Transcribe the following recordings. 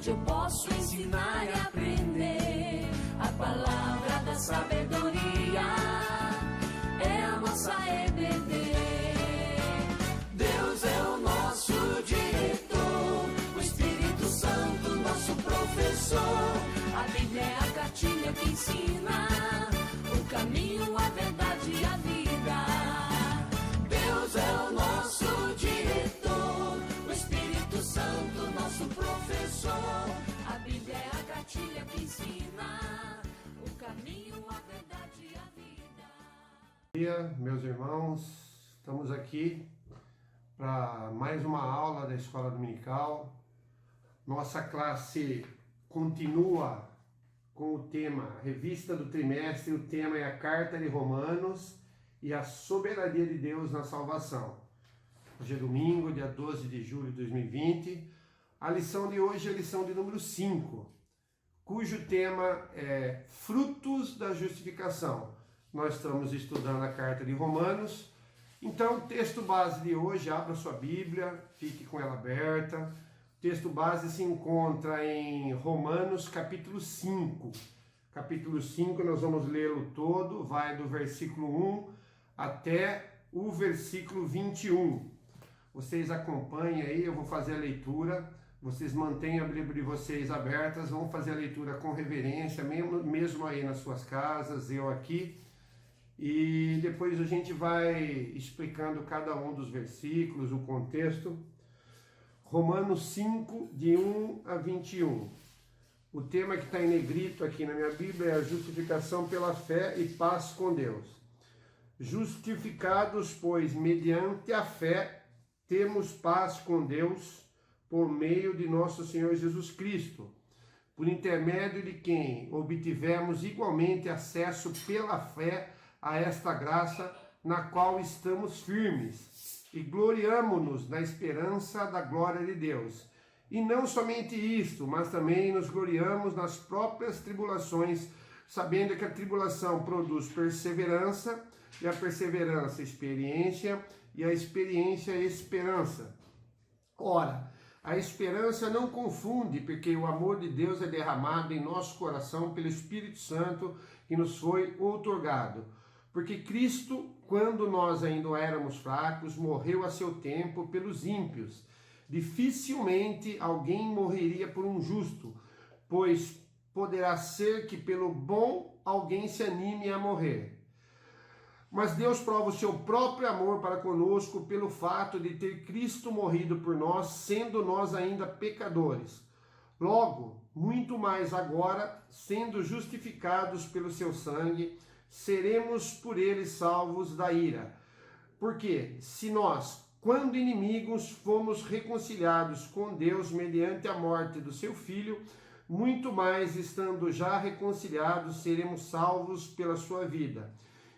onde eu posso ensinar e aprender. A palavra da sabedoria é a nossa EBD. Deus é o nosso diretor, o Espírito Santo nosso professor. A Bíblia é a cartilha que ensina o caminho, a verdade e a vida. Deus é o nosso diretor, o Espírito Santo nosso professor. A Bíblia é a cartilha que ensina o caminho, a verdade e a vida. Bom dia, meus irmãos. Estamos aqui para mais uma aula da Escola Dominical. Nossa classe continua com o tema Revista do Trimestre. O tema é a Carta de Romanos e a soberania de Deus na salvação. Hoje é domingo, dia 12 de julho de 2020. A lição de hoje é a lição de número 5, cujo tema é Frutos da Justificação. Nós estamos estudando a Carta de Romanos. Então, o texto base de hoje, abra sua Bíblia, fique com ela aberta. O texto base se encontra em Romanos capítulo 5. Capítulo 5, nós vamos lê-lo todo, vai do versículo 1 até o versículo 21. Vocês acompanhem aí, eu vou fazer a leitura, vocês mantenham a Bíblia de vocês abertas, vão fazer a leitura com reverência, mesmo aí nas suas casas, eu aqui. E depois a gente vai explicando cada um dos versículos, o contexto. Romanos 5, de 1 a 21. O tema que está em negrito aqui na minha Bíblia é a justificação pela fé e paz com Deus. Justificados, pois, mediante a fé, temos paz com Deus por meio de nosso Senhor Jesus Cristo, por intermédio de quem obtivemos igualmente acesso pela fé a esta graça na qual estamos firmes e gloriamo-nos na esperança da glória de Deus. E não somente isto, mas também nos gloriamos nas próprias tribulações, sabendo que a tribulação produz perseverança, e a perseverança experiência, e a experiência esperança. Ora, a esperança não confunde, porque o amor de Deus é derramado em nosso coração pelo Espírito Santo que nos foi outorgado. Porque Cristo, quando nós ainda éramos fracos, morreu a seu tempo pelos ímpios. Dificilmente alguém morreria por um justo, pois poderá ser que pelo bom alguém se anime a morrer. Mas Deus prova o seu próprio amor para conosco pelo fato de ter Cristo morrido por nós, sendo nós ainda pecadores. Logo, muito mais agora, sendo justificados pelo seu sangue, seremos por ele salvos da ira. Porque se nós, quando inimigos, fomos reconciliados com Deus mediante a morte do seu Filho, muito mais, estando já reconciliados, seremos salvos pela sua vida.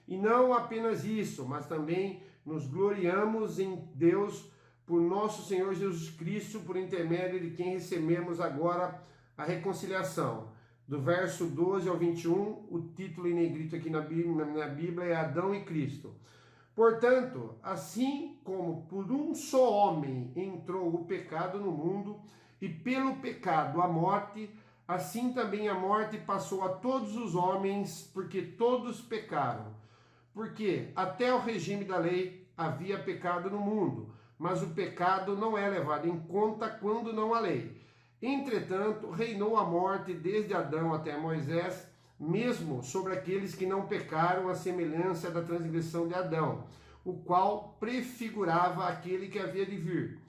E não apenas isso, mas também nos gloriamos em Deus por nosso Senhor Jesus Cristo, por intermédio de quem recebemos agora a reconciliação. Do verso 12 ao 21, o título em negrito aqui na Bíblia é Adão e Cristo. Portanto, assim como por um só homem entrou o pecado no mundo, e pelo pecado a morte, assim também a morte passou a todos os homens, porque todos pecaram. Porque até o regime da lei havia pecado no mundo, mas o pecado não é levado em conta quando não há lei. Entretanto, reinou a morte desde Adão até Moisés, mesmo sobre aqueles que não pecaram, à semelhança da transgressão de Adão, o qual prefigurava aquele que havia de vir.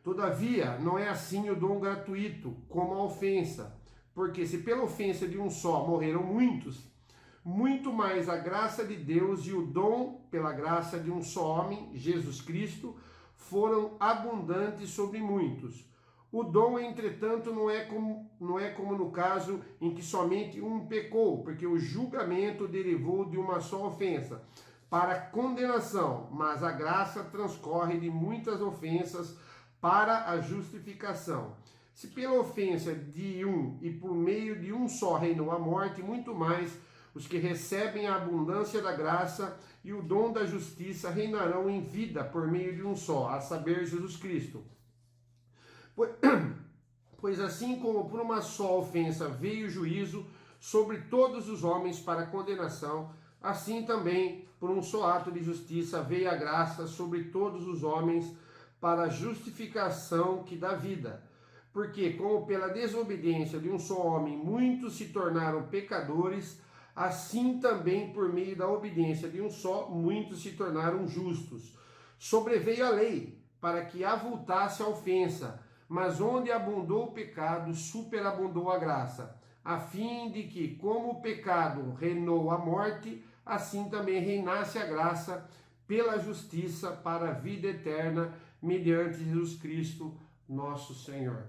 Todavia, não é assim o dom gratuito, como a ofensa, porque se pela ofensa de um só morreram muitos, muito mais a graça de Deus e o dom pela graça de um só homem, Jesus Cristo, foram abundantes sobre muitos. O dom, entretanto, não é como no caso em que somente um pecou, porque o julgamento derivou de uma só ofensa, para condenação, mas a graça transcorre de muitas ofensas para a justificação. Se pela ofensa de um e por meio de um só reinou a morte, muito mais os que recebem a abundância da graça e o dom da justiça reinarão em vida por meio de um só, a saber, Jesus Cristo. Pois assim como por uma só ofensa veio o juízo sobre todos os homens para condenação, assim também por um só ato de justiça veio a graça sobre todos os homens para a justificação que dá vida. Porque como pela desobediência de um só homem muitos se tornaram pecadores, assim também por meio da obediência de um só muitos se tornaram justos. Sobreveio a lei para que avultasse a ofensa, mas onde abundou o pecado, superabundou a graça, a fim de que, como o pecado reinou a morte, assim também reinasse a graça pela justiça para a vida eterna, mediante Jesus Cristo, nosso Senhor.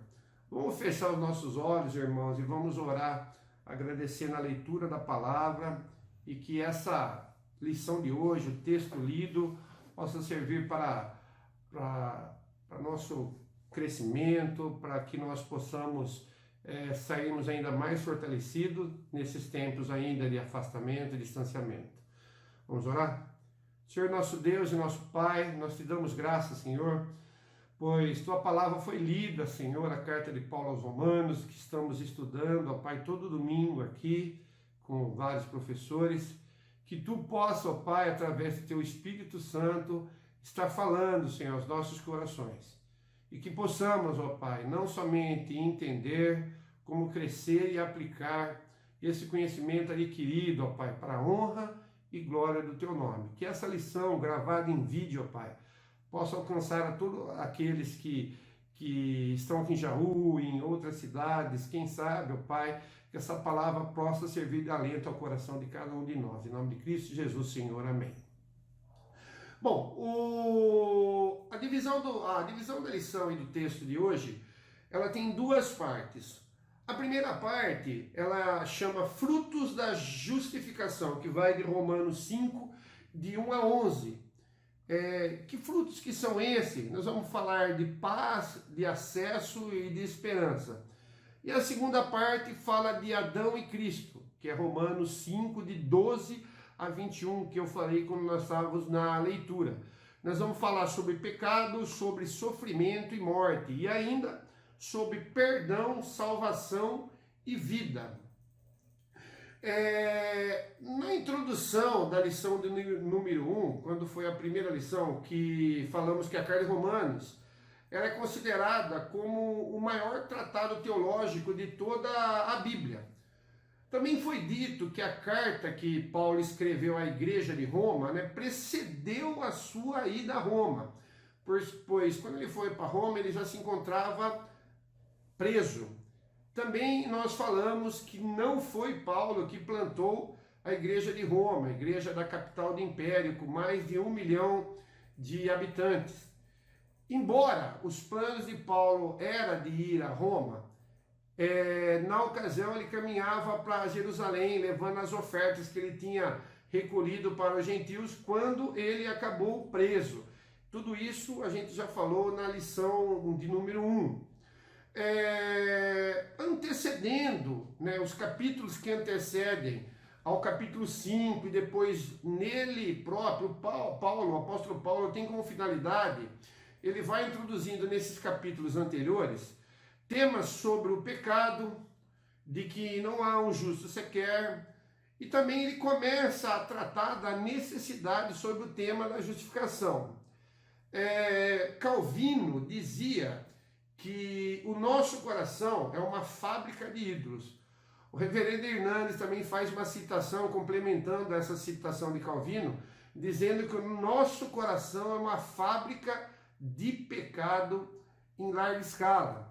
Vamos fechar os nossos olhos, irmãos, e vamos orar, agradecendo a leitura da palavra, e que essa lição de hoje, o texto lido, possa servir para nosso crescimento, para que nós possamos sairmos ainda mais fortalecidos nesses tempos ainda de afastamento e distanciamento. Vamos orar? Senhor nosso Deus e nosso Pai, nós te damos graças, Senhor, pois tua palavra foi lida, Senhor, a carta de Paulo aos Romanos, que estamos estudando, ó Pai, todo domingo aqui, com vários professores, que tu possa, ó Pai, através do teu Espírito Santo, estar falando, Senhor, aos nossos corações. E que possamos, ó Pai, não somente entender, como crescer e aplicar esse conhecimento adquirido, ó Pai, para a honra e glória do teu nome. Que essa lição gravada em vídeo, ó Pai, possa alcançar a todos aqueles que estão aqui em Jaú, em outras cidades, quem sabe, ó Pai, que essa palavra possa servir de alento ao coração de cada um de nós. Em nome de Cristo Jesus, Senhor. Amém. Bom, a divisão da lição e do texto de hoje, ela tem duas partes. A primeira parte, ela chama frutos da justificação, que vai de Romanos 5, de 1 a 11. Que frutos que são esses? Nós vamos falar de paz, de acesso e de esperança. E a segunda parte fala de Adão e Cristo, que é Romanos 5, de 12 a 21, que eu falei quando nós estávamos na leitura. Nós vamos falar sobre pecado, sobre sofrimento e morte, e ainda sobre perdão, salvação e vida. Na introdução da lição de número 1, quando foi a primeira lição, que falamos que a carta de Romanos ela é considerada como o maior tratado teológico de toda a Bíblia. Também foi dito que a carta que Paulo escreveu à igreja de Roma, precedeu a sua ida a Roma, pois quando ele foi para Roma ele já se encontrava preso. Também nós falamos que não foi Paulo que plantou a igreja de Roma, a igreja da capital do império, com mais de 1 milhão de habitantes. Embora os planos de Paulo era de ir a Roma, na ocasião ele caminhava para Jerusalém, levando as ofertas que ele tinha recolhido para os gentios, quando ele acabou preso. Tudo isso a gente já falou na lição de número 1. Antecedendo, os capítulos que antecedem ao capítulo 5, e depois nele próprio, o apóstolo Paulo tem como finalidade, ele vai introduzindo nesses capítulos anteriores, temas sobre o pecado, de que não há um justo sequer, e também ele começa a tratar da necessidade sobre o tema da justificação. Calvino dizia que o nosso coração é uma fábrica de ídolos. O reverendo Hernandes também faz uma citação, complementando essa citação de Calvino, dizendo que o nosso coração é uma fábrica de pecado em larga escala.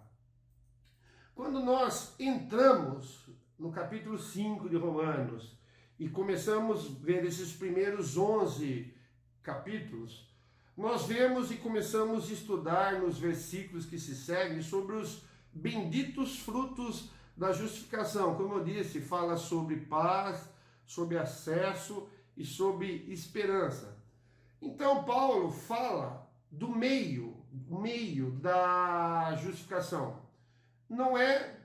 Quando nós entramos no capítulo 5 de Romanos e começamos a ver esses primeiros 11 capítulos, nós vemos e começamos a estudar nos versículos que se seguem sobre os benditos frutos da justificação. Como eu disse, fala sobre paz, sobre acesso e sobre esperança. Então Paulo fala do meio da justificação. Não é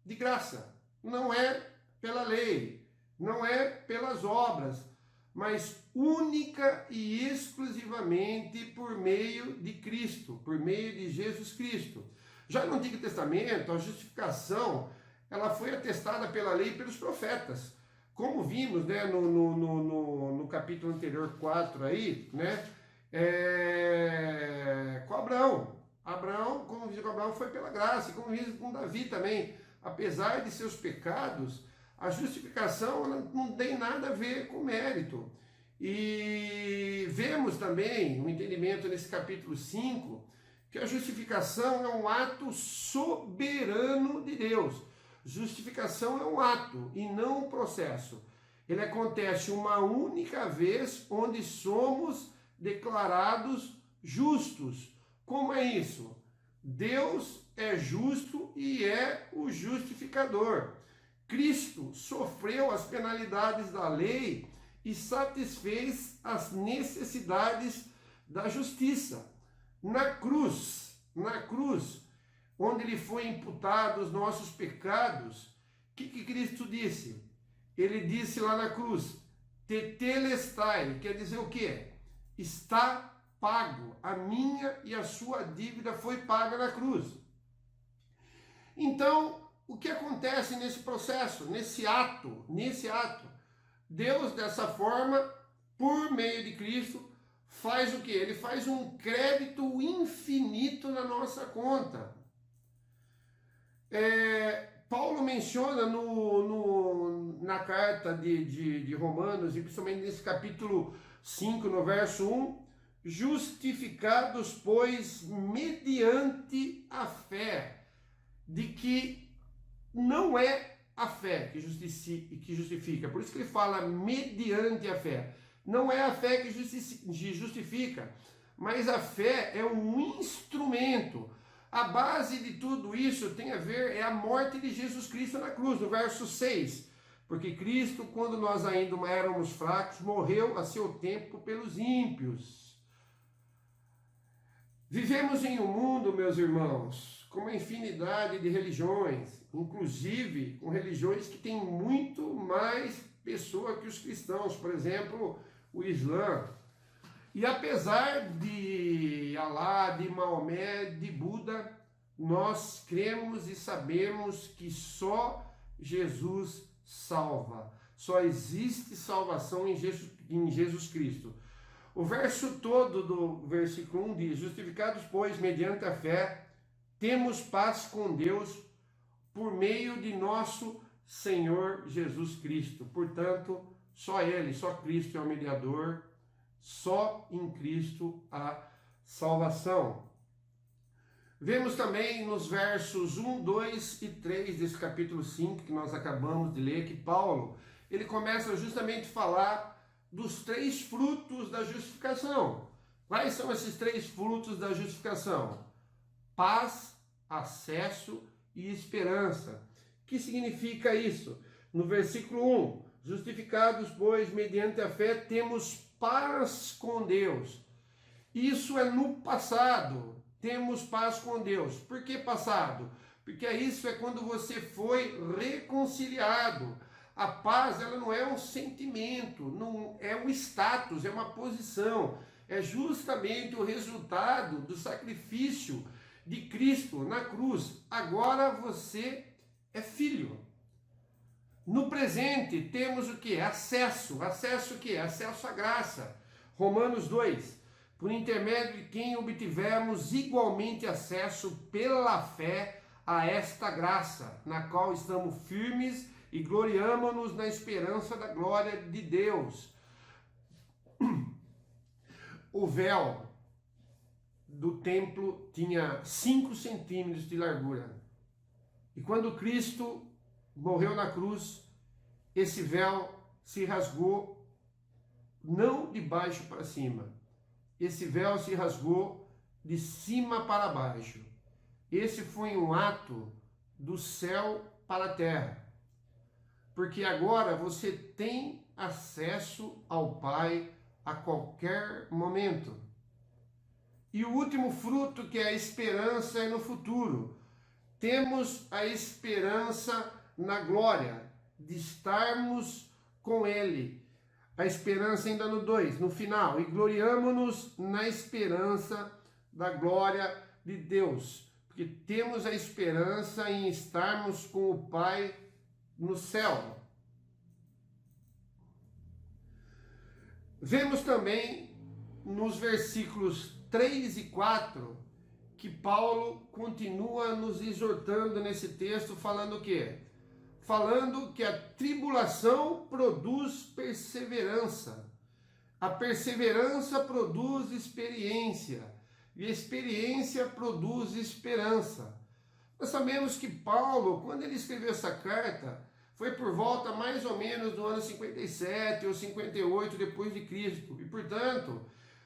de graça, não é pela lei, não é pelas obras, mas única e exclusivamente por meio de Cristo, por meio de Jesus Cristo. Já no Antigo Testamento, a justificação, ela foi atestada pela lei e pelos profetas. Como vimos, né, no capítulo anterior 4 aí, né, com Abraão. Abraão, como vimos com Abraão, foi pela graça, e como vimos com Davi também. Apesar de seus pecados, a justificação não tem nada a ver com mérito. E vemos também o entendimento nesse capítulo 5, que a justificação é um ato soberano de Deus. Justificação é um ato e não um processo. Ele acontece uma única vez, onde somos declarados justos. Como é isso? Deus é justo e é o justificador. Cristo sofreu as penalidades da lei e satisfez as necessidades da justiça. Na cruz, onde lhe foi imputado os nossos pecados, o que Cristo disse? Ele disse lá na cruz, tetelestai, quer dizer o quê? Está pago, a minha e a sua dívida foi paga na cruz. Então, o que acontece nesse processo, nesse ato? Deus, dessa forma, por meio de Cristo, faz o quê? Ele faz um crédito infinito na nossa conta. Paulo menciona na carta de Romanos, e principalmente nesse capítulo 5, no verso 1, justificados, pois, mediante a fé, de que não é a fé que justifica. Por isso que ele fala mediante a fé. Não é a fé que justifica, mas a fé é um instrumento. A base de tudo isso tem a ver, é a morte de Jesus Cristo na cruz, no verso 6. Porque Cristo, quando nós ainda éramos fracos, morreu a seu tempo pelos ímpios. Vivemos em um mundo, meus irmãos, com uma infinidade de religiões, inclusive com religiões que têm muito mais pessoa que os cristãos, por exemplo, o Islã. E apesar de Alá, de Maomé, de Buda, nós cremos e sabemos que só Jesus salva. Só existe salvação em Jesus Cristo. O verso todo do versículo 1 diz, justificados, pois, mediante a fé, temos paz com Deus por meio de nosso Senhor Jesus Cristo. Portanto, só Ele, só Cristo é o mediador, só em Cristo há salvação. Vemos também nos versos 1, 2 e 3 desse capítulo 5, que nós acabamos de ler, que Paulo, ele começa justamente a falar dos 3 frutos da justificação. Quais são esses 3 frutos da justificação? Paz, acesso e esperança. O que significa isso? No versículo 1, justificados, pois, mediante a fé, temos paz com Deus. Isso é no passado. Temos paz com Deus. Por que passado? Porque isso é quando você foi reconciliado. A paz, ela não é um sentimento, não é um status, é uma posição. É justamente o resultado do sacrifício de Cristo na cruz. Agora você é filho. No presente temos o que? Acesso. Acesso o que? Acesso à graça. Romanos 2. Por intermédio de quem obtivemos igualmente acesso pela fé a esta graça, na qual estamos firmes e gloriamo-nos na esperança da glória de Deus. O véu do templo tinha 5 centímetros de largura. E quando Cristo morreu na cruz, esse véu se rasgou não de baixo para cima. Esse véu se rasgou de cima para baixo. Esse foi um ato do céu para a terra. Porque agora você tem acesso ao Pai a qualquer momento. E o último fruto, que é a esperança, é no futuro. Temos a esperança na glória, de estarmos com Ele. A esperança ainda no 2, no final. E gloriamo-nos na esperança da glória de Deus. porque temos a esperança em estarmos com o Pai no céu. Vemos também nos versículos 3 e 4 que Paulo continua nos exortando nesse texto, falando o quê? Falando que a tribulação produz perseverança. A perseverança produz experiência. E a experiência produz esperança. Nós sabemos que Paulo, quando ele escreveu essa carta, foi por volta mais ou menos do ano 57 ou 58 depois de Cristo. E, portanto,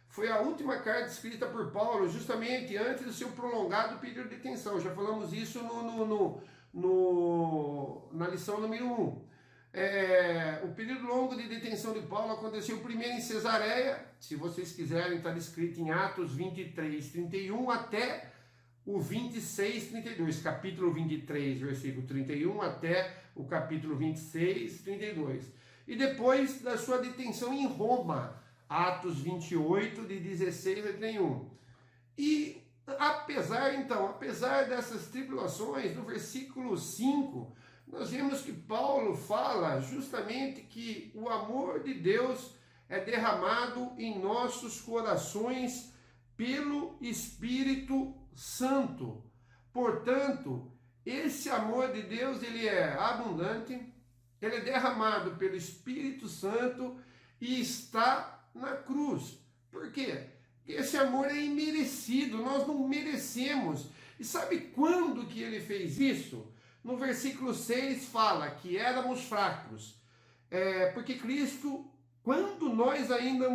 foi a última carta escrita por Paulo, justamente antes do seu prolongado período de detenção. Já falamos isso na lição número 1. O período longo de detenção de Paulo aconteceu primeiro em Cesareia, se vocês quiserem, está descrito em Atos 23, 31 até o 26, 32, capítulo 23, versículo 31 até o capítulo 26, 32. E depois da sua detenção em Roma, Atos 28, de 16 a 31. E apesar dessas tribulações, no versículo 5, nós vemos que Paulo fala justamente que o amor de Deus é derramado em nossos corações pelo Espírito Santo. Portanto, esse amor de Deus, ele é abundante, ele é derramado pelo Espírito Santo e está na cruz. Por quê? Esse amor é imerecido, nós não merecemos. E sabe quando que ele fez isso? No versículo 6 fala que éramos fracos. Porque Cristo, quando nós ainda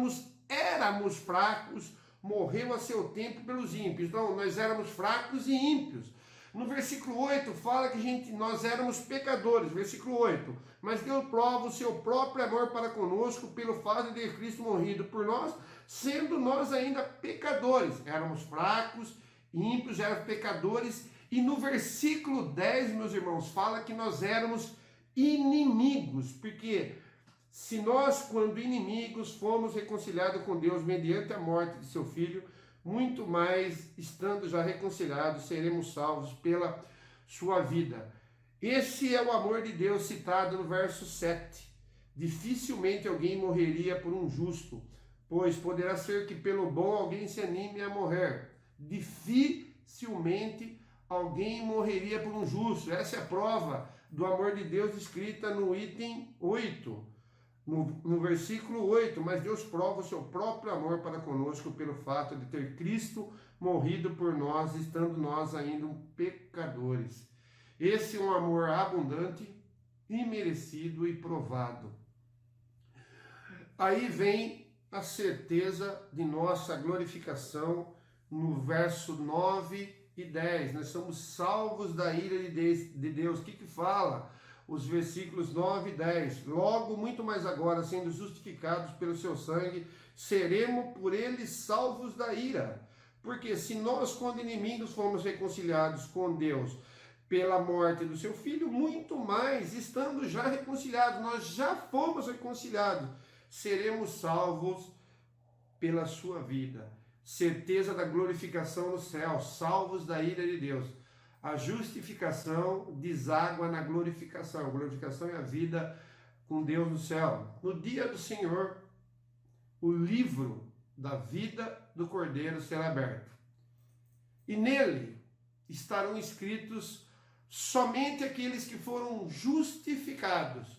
éramos fracos, morreu a seu tempo pelos ímpios. Então, nós éramos fracos e ímpios. No versículo 8 fala que nós éramos pecadores. Versículo 8. Mas Deus prova o seu próprio amor para conosco pelo fato de ter Cristo morrido por nós, sendo nós ainda pecadores. Éramos fracos, ímpios, éramos pecadores. E no versículo 10, meus irmãos, fala que nós éramos inimigos. Porque se nós, quando inimigos, fomos reconciliados com Deus mediante a morte de seu Filho, muito mais, estando já reconciliados, seremos salvos pela sua vida. Esse é o amor de Deus citado no verso 7. Dificilmente alguém morreria por um justo, pois poderá ser que pelo bom alguém se anime a morrer. Dificilmente alguém morreria por um justo. Essa é a prova do amor de Deus escrita no item 8. No versículo 8, mas Deus prova o seu próprio amor para conosco pelo fato de ter Cristo morrido por nós, estando nós ainda pecadores. Esse é um amor abundante, imerecido e provado. Aí vem a certeza de nossa glorificação no verso 9 e 10. Nós somos salvos da ira de Deus. O que fala? Os versículos 9 e 10. Logo, muito mais agora, sendo justificados pelo seu sangue, seremos por ele salvos da ira. Porque se nós, quando inimigos, fomos reconciliados com Deus pela morte do seu Filho, muito mais, estando já reconciliados, nós já fomos reconciliados, seremos salvos pela sua vida. Certeza da glorificação no céu, salvos da ira de Deus. A justificação deságua na glorificação. A glorificação é a vida com Deus no céu. No dia do Senhor, o livro da vida do Cordeiro será aberto. E nele estarão escritos somente aqueles que foram justificados.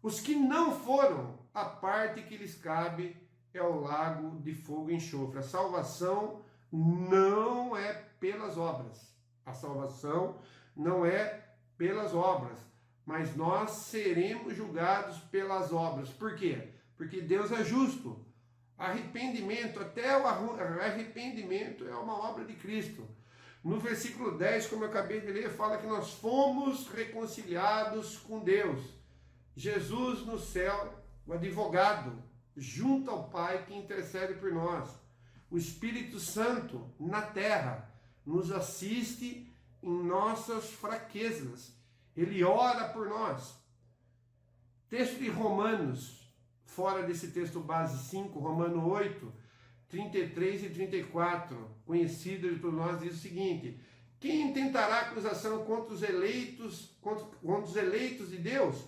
Os que não foram, a parte que lhes cabe é o lago de fogo e enxofre. A salvação não é pelas obras. A salvação não é pelas obras, mas nós seremos julgados pelas obras. Por quê? Porque Deus é justo. Arrependimento, até o arrependimento é uma obra de Cristo. No versículo 10, como eu acabei de ler, fala que nós fomos reconciliados com Deus. Jesus no céu, o advogado, junto ao Pai que intercede por nós. O Espírito Santo na terra nos assiste em nossas fraquezas. Ele ora por nós. Texto de Romanos, fora desse texto base 5, Romano 8, 33 e 34, conhecido de todos nós, diz o seguinte: Quem intentará acusação contra os eleitos, contra os eleitos de Deus?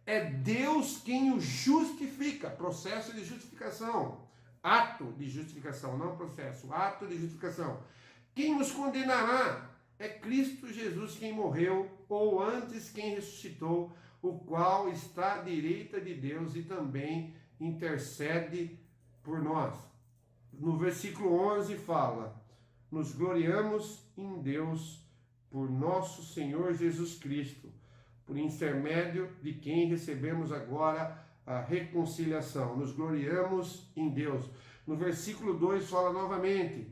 É Deus quem os justifica. Processo de justificação. Ato de justificação, não processo. Ato de justificação. Quem os condenará? É Cristo Jesus quem morreu, ou antes quem ressuscitou, o qual está à direita de Deus e também intercede por nós. No versículo 11 fala: nos gloriamos em Deus por nosso Senhor Jesus Cristo, por intermédio de quem recebemos agora a reconciliação. Nos gloriamos em Deus. No versículo 2 fala novamente: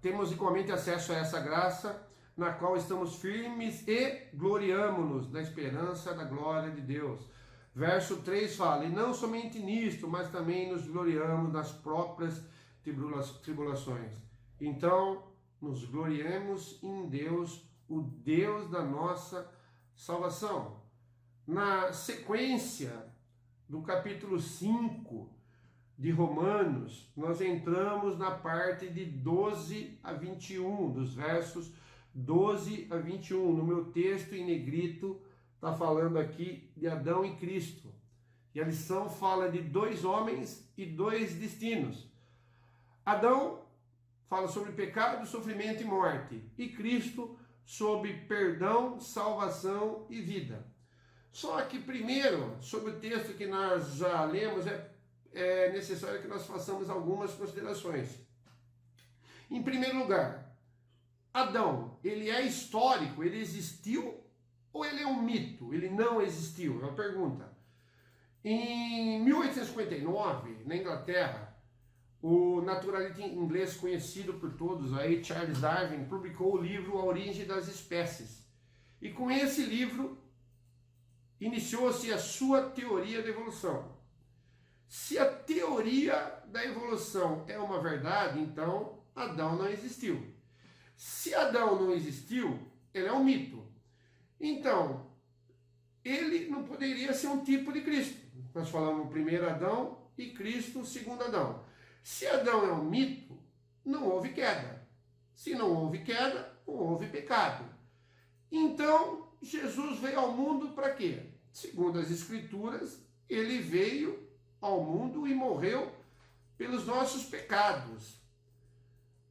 temos igualmente acesso a essa graça, na qual estamos firmes e gloriamo-nos na esperança da glória de Deus. Verso 3 fala: e não somente nisto, mas também nos gloriamos nas próprias tribulações. Então, nos gloriamos em Deus, o Deus da nossa salvação. Na sequência do capítulo 5 de Romanos, nós entramos na parte de 12 a 21, dos versos 12 a 21. No meu texto em negrito está falando aqui de Adão e Cristo. E a lição fala de dois homens e dois destinos. Adão fala sobre pecado, sofrimento e morte. E Cristo sobre perdão, salvação e vida. Só que primeiro, sobre o texto que nós já lemos, é necessário que nós façamos algumas considerações. Em primeiro lugar, Adão, ele é histórico, ele existiu ou ele é um mito? Ele não existiu? É uma pergunta. Em 1859, na Inglaterra, o naturalista inglês conhecido por todos aí, Charles Darwin, publicou o livro A Origem das Espécies. E com esse livro iniciou-se a sua teoria da evolução. Se a teoria da evolução é uma verdade, então Adão não existiu. Se Adão não existiu, ele é um mito. Então, ele não poderia ser um tipo de Cristo. Nós falamos o primeiro Adão e Cristo o segundo Adão. Se Adão é um mito, não houve queda. Se não houve queda, não houve pecado. Então, Jesus veio ao mundo para quê? Segundo as Escrituras, ele veio ao mundo e morreu pelos nossos pecados.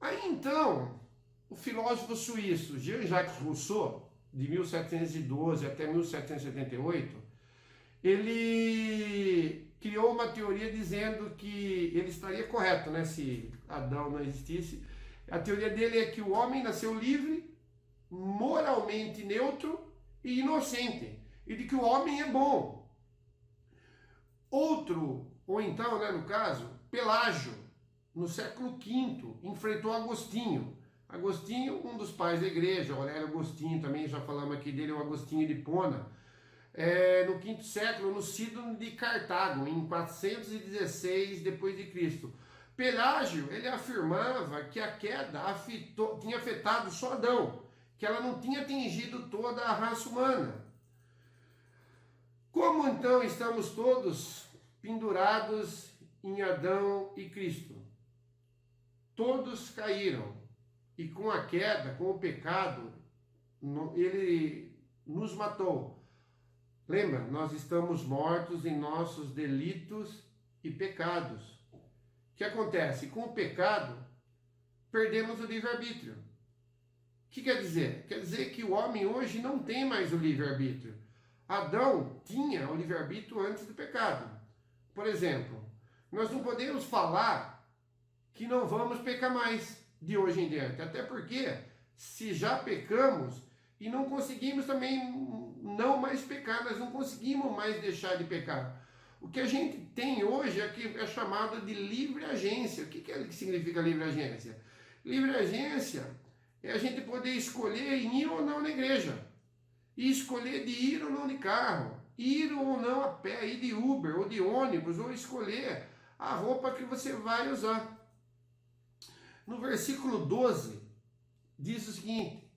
Aí então, o filósofo suíço Jean-Jacques Rousseau, de 1712 até 1778, ele criou uma teoria dizendo que ele estaria correto, né, se Adão não existisse. A teoria dele é que o homem nasceu livre, moralmente neutro e inocente, e de que o homem é bom. Outro, ou então, né, no caso, Pelágio, no século V, enfrentou Agostinho. Agostinho, um dos pais da igreja, Aurélio Agostinho, também já falamos aqui dele, o Agostinho de Hipona, no V século, no Sínodo de Cartago, em 416 d.C. Pelágio, ele afirmava que a queda tinha afetado só Adão, que ela não tinha atingido toda a raça humana. Como então estamos todos pendurados em Adão e Cristo? Todos caíram, e com a queda, com o pecado, ele nos matou. Lembra, nós estamos mortos em nossos delitos e pecados. O que acontece? Com o pecado, perdemos o livre-arbítrio. O que quer dizer? Quer dizer que o homem hoje não tem mais o livre-arbítrio. Adão tinha o livre-arbítrio antes do pecado. Por exemplo, nós não podemos falar que não vamos pecar mais de hoje em diante. Até porque, se já pecamos e não conseguimos também não mais pecar, nós não conseguimos mais deixar de pecar. O que a gente tem hoje é chamado de livre agência. O que significa livre agência? Livre agência é a gente poder escolher ir ou não na igreja. E escolher de ir ou não de carro, ir ou não a pé, ir de Uber ou de ônibus, ou escolher a roupa que você vai usar. No versículo 12, diz o seguinte: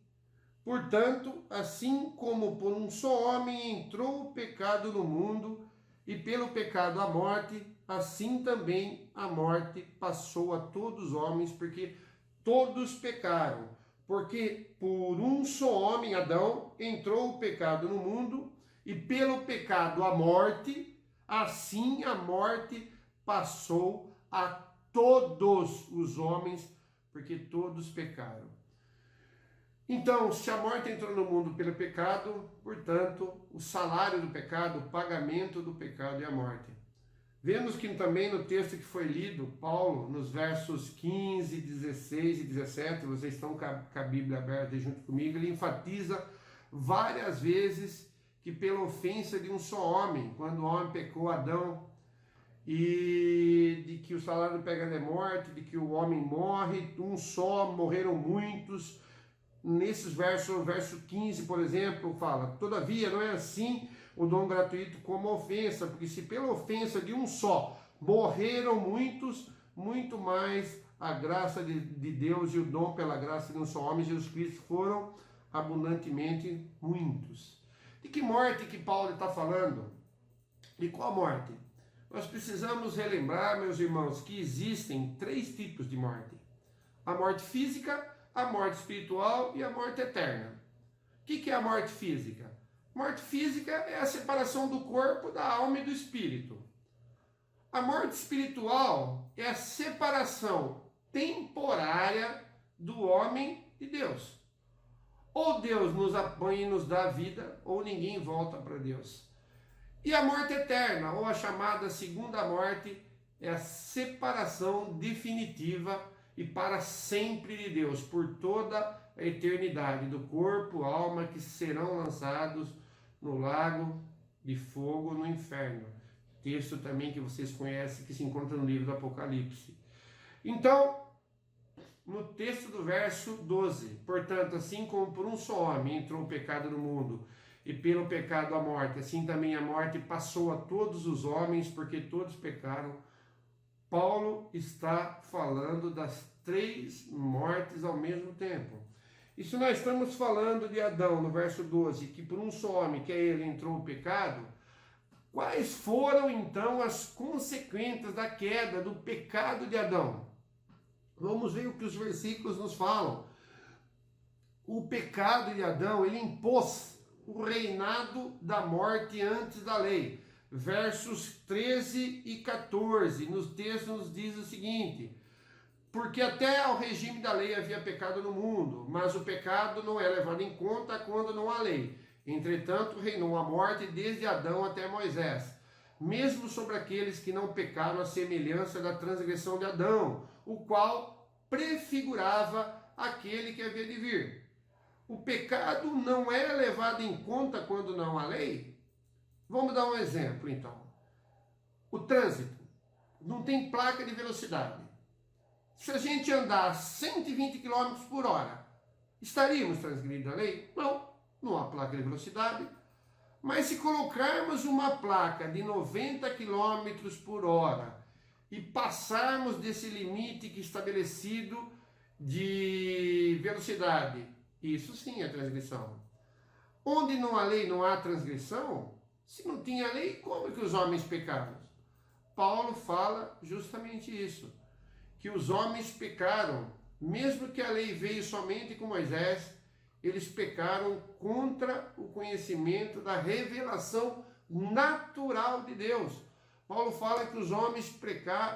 portanto, assim como por um só homem entrou o pecado no mundo, e pelo pecado a morte, assim também a morte passou a todos os homens, porque todos pecaram, porque por um só homem, Adão, entrou o pecado no mundo, e pelo pecado a morte, assim a morte passou a todos os homens, porque todos pecaram. Então, se a morte entrou no mundo pelo pecado, portanto, o salário do pecado, o pagamento do pecado é a morte. Vemos que também no texto que foi lido, Paulo, nos versos 15, 16 e 17, vocês estão com a Bíblia aberta junto comigo, ele enfatiza várias vezes que pela ofensa de um só homem, quando o homem pecou, Adão, e de que o salário do pecado é morte, de que o homem morre, um só, morreram muitos. Nesses versos, o verso 15, por exemplo, fala: todavia não é assim o dom gratuito como a ofensa, porque se pela ofensa de um só morreram muitos, muito mais a graça de Deus e o dom pela graça de um só homem, Jesus Cristo, foram abundantemente muitos. De que morte que Paulo está falando? De qual morte? Nós precisamos relembrar, meus irmãos, que existem 3 tipos de morte: a morte física, a morte espiritual e a morte eterna. O que é a morte física? Morte física é a separação do corpo, da alma e do espírito. A morte espiritual é a separação temporária do homem e Deus. Ou Deus nos apanha e nos dá vida, ou ninguém volta para Deus. E a morte eterna, ou a chamada segunda morte, é a separação definitiva e para sempre de Deus, por toda a eternidade, do corpo, alma, que serão lançados no lago de fogo, no inferno. Texto também que vocês conhecem, que se encontra no livro do Apocalipse. Então, no texto do verso 12, portanto, assim como por um só homem entrou o pecado no mundo, e pelo pecado a morte, assim também a morte passou a todos os homens, porque todos pecaram. Paulo está falando das 3 mortes ao mesmo tempo. E se nós estamos falando de Adão, no verso 12, que por um só homem, que é ele, entrou o pecado, quais foram então as consequências da queda, do pecado de Adão? Vamos ver o que os versículos nos falam. O pecado de Adão, ele impôs o reinado da morte antes da lei. Versos 13 e 14, nos textos nos diz o seguinte: porque até ao regime da lei havia pecado no mundo, mas o pecado não é levado em conta quando não há lei. Entretanto, reinou a morte desde Adão até Moisés, mesmo sobre aqueles que não pecaram, à semelhança da transgressão de Adão, o qual prefigurava aquele que havia de vir. O pecado não é levado em conta quando não há lei? Vamos dar um exemplo, então. O trânsito não tem placa de velocidade. Se a gente andar 120 km por hora, estaríamos transgredindo a lei? Não, não há placa de velocidade. Mas se colocarmos uma placa de 90 km por hora e passarmos desse limite que é estabelecido de velocidade, isso sim é transgressão. Onde não há lei, não há transgressão. Se não tinha lei, como é que os homens pecaram? Paulo fala justamente isso, que os homens pecaram, mesmo que a lei veio somente com Moisés, eles pecaram contra o conhecimento da revelação natural de Deus. Paulo fala que os homens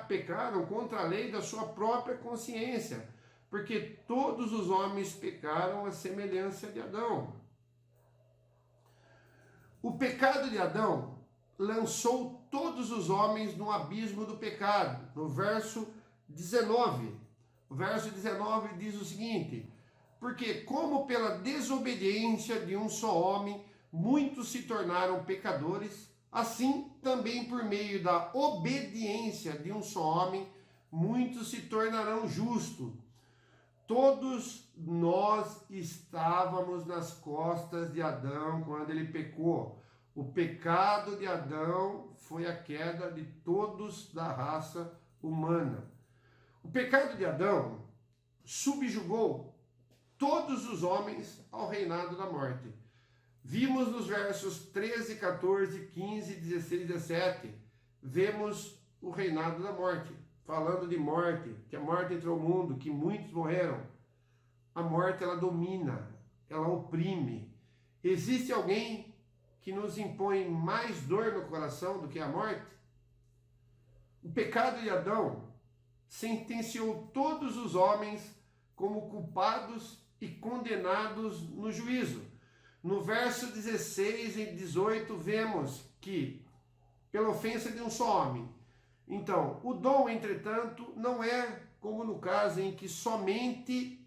pecaram contra a lei da sua própria consciência, porque todos os homens pecaram à semelhança de Adão. O pecado de Adão lançou todos os homens no abismo do pecado. No verso 19, o verso 19 diz o seguinte: porque como pela desobediência de um só homem muitos se tornaram pecadores, assim também por meio da obediência de um só homem muitos se tornarão justos. Todos nós estávamos nas costas de Adão quando ele pecou. O pecado de Adão foi a queda de todos da raça humana. O pecado de Adão subjugou todos os homens ao reinado da morte. Vimos nos versos 13, 14, 15, 16 e 17, vemos o reinado da morte. falando de morte, que a morte entrou no mundo, que muitos morreram. A morte, ela domina, ela oprime. Existe alguém que nos impõe mais dor no coração do que a morte? O pecado de Adão sentenciou todos os homens como culpados e condenados no juízo. No verso 16 e 18 vemos que, pela ofensa de um só homem. Então, o dom, entretanto, não é como no caso em que somente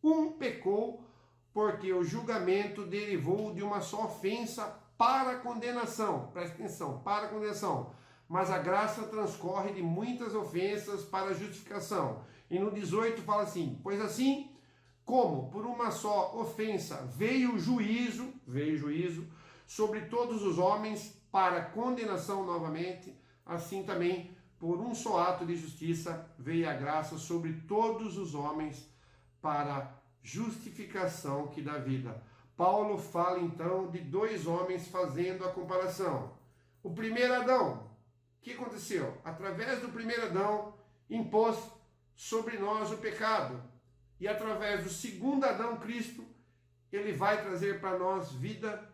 um pecou, porque o julgamento derivou de uma só ofensa para a condenação. Presta atenção, para a condenação. Mas a graça transcorre de muitas ofensas para a justificação. E no 18 fala assim: pois assim, como por uma só ofensa veio juízo sobre todos os homens para condenação novamente, assim também por um só ato de justiça veio a graça sobre todos os homens para justificação que dá vida. Paulo fala então de dois homens fazendo a comparação. O primeiro Adão, o que aconteceu? Através do primeiro Adão, impôs sobre nós o pecado. E através do segundo Adão, Cristo, ele vai trazer para nós vida,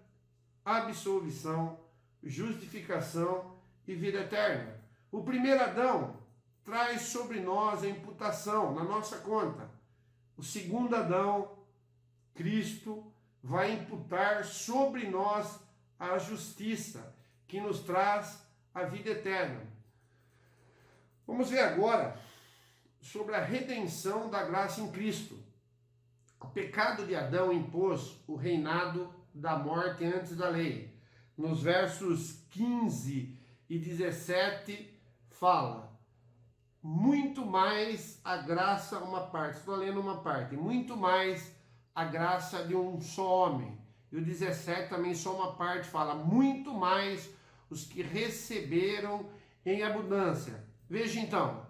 absolvição, justificação e vida eterna. O primeiro Adão traz sobre nós a imputação na nossa conta. O segundo Adão, Cristo, vai imputar sobre nós a justiça, que nos traz a vida eterna. Vamos ver agora sobre a redenção da graça em Cristo. O pecado de Adão impôs o reinado da morte antes da lei. Nos versos 15 e 17 fala: muito mais a graça, uma parte, estou lendo uma parte, muito mais a graça de um só homem. E o 17 também só uma parte fala: muito mais os que receberam em abundância. Veja então,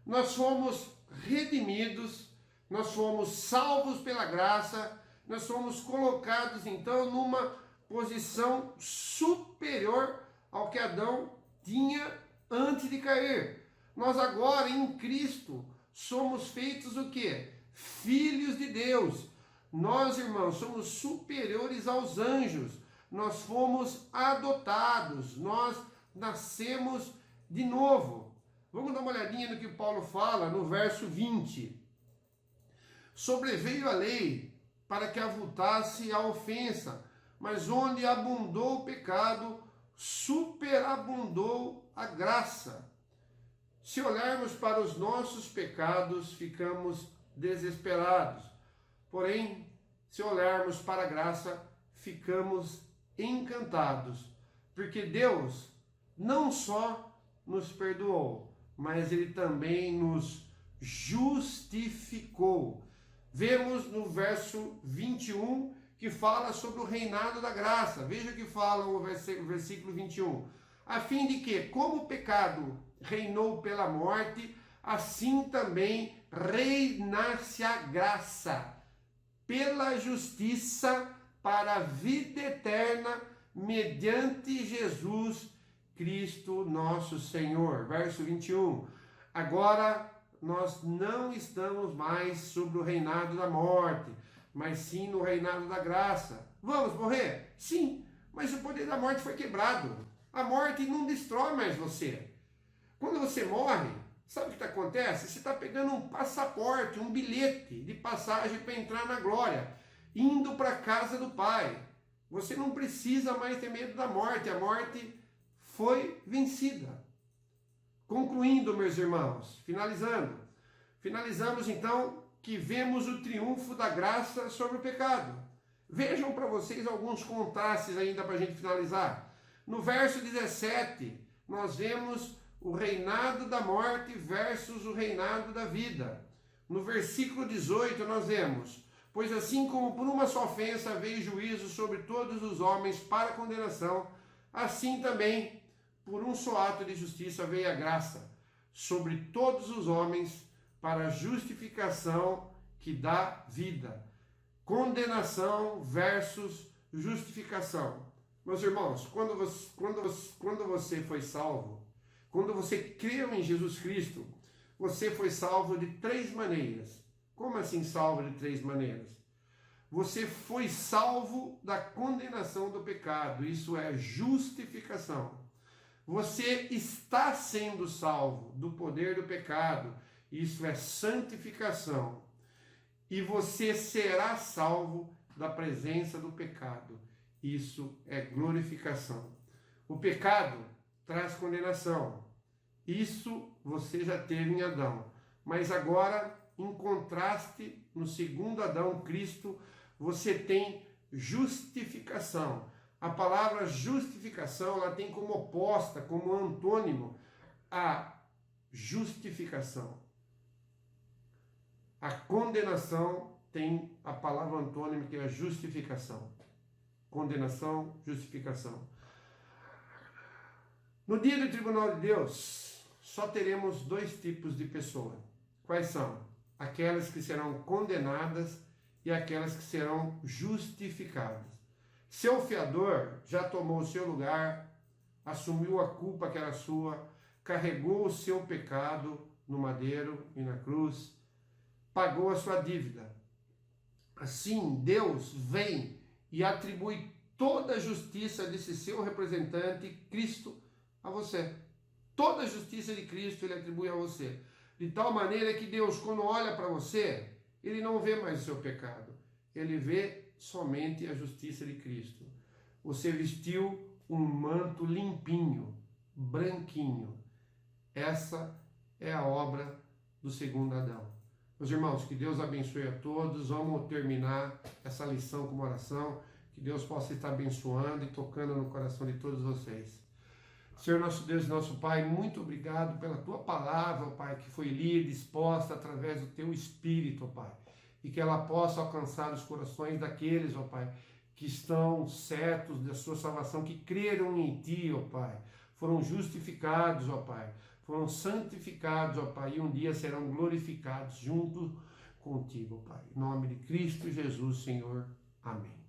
nós fomos redimidos, nós fomos salvos pela graça, nós fomos colocados então numa posição superior ao que Adão tinha antes de cair. Nós agora em Cristo somos feitos o quê? Filhos de Deus. Nós, irmãos, somos superiores aos anjos. Nós fomos adotados, nós nascemos de novo. Vamos dar uma olhadinha no que Paulo fala no verso 20. Sobreveio a lei para que avultasse a ofensa, mas onde abundou o pecado, superabundou a graça. Se olharmos para os nossos pecados, ficamos desesperados. Porém, se olharmos para a graça, ficamos encantados, porque Deus não só nos perdoou, mas Ele também nos justificou. Vemos no verso 21 que fala sobre o reinado da graça. Veja o que fala o versículo 21. A fim de que, como o pecado reinou pela morte, assim também reinasse a graça pela justiça para a vida eterna mediante Jesus Cristo nosso Senhor. Verso 21. Agora nós não estamos mais sobre o reinado da morte, mas sim no reinado da graça. Vamos morrer? Sim, mas o poder da morte foi quebrado. A morte não destrói mais você. Quando você morre, sabe o que acontece? Você está pegando um passaporte, um bilhete de passagem para entrar na glória, indo para a casa do Pai. Você não precisa mais ter medo da morte. A morte foi vencida. Concluindo, meus irmãos, finalizamos então que vemos o triunfo da graça sobre o pecado. Vejam para vocês alguns contrastes ainda para a gente finalizar. No verso 17, nós vemos o reinado da morte versus o reinado da vida. No versículo 18 nós vemos: pois assim como por uma só ofensa veio juízo sobre todos os homens para condenação, assim também por um só ato de justiça veio a graça sobre todos os homens para justificação que dá vida. Condenação versus justificação. Meus irmãos, quando você foi salvo, quando você creu em Jesus Cristo, você foi salvo de 3 maneiras. Como assim salvo de 3 maneiras? Você foi salvo da condenação do pecado, isso é justificação. Você está sendo salvo do poder do pecado, isso é santificação. E você será salvo da presença do pecado, isso é glorificação. O pecado traz condenação, isso você já teve em Adão, mas agora, em contraste, no segundo Adão, Cristo, você tem justificação. A palavra justificação, ela tem como oposta, como antônimo, a justificação. A condenação tem a palavra antônima que é a justificação. Condenação, justificação. No dia do tribunal de Deus, só teremos 2 tipos de pessoa. Quais são? Aquelas que serão condenadas e aquelas que serão justificadas. Seu fiador já tomou o seu lugar, assumiu a culpa que era sua, carregou o seu pecado no madeiro e na cruz, pagou a sua dívida. Assim, Deus vem e atribui toda a justiça desse seu representante, Cristo, a você. Toda a justiça de Cristo ele atribui a você. De tal maneira que Deus, quando olha para você, ele não vê mais o seu pecado. Ele vê somente a justiça de Cristo. Você vestiu um manto limpinho, branquinho. Essa é a obra do segundo Adão. Meus irmãos, que Deus abençoe a todos. Vamos terminar essa lição com uma oração. Que Deus possa estar abençoando e tocando no coração de todos vocês. Senhor nosso Deus e nosso Pai, muito obrigado pela Tua palavra, Pai, que foi lida, exposta através do Teu Espírito, Pai. E que ela possa alcançar os corações daqueles, ó Pai, que estão certos da sua salvação, que creram em Ti, ó Pai, foram justificados, ó Pai, foram santificados, ó Pai, e um dia serão glorificados junto contigo, ó Pai. Em nome de Cristo Jesus, Senhor. Amém.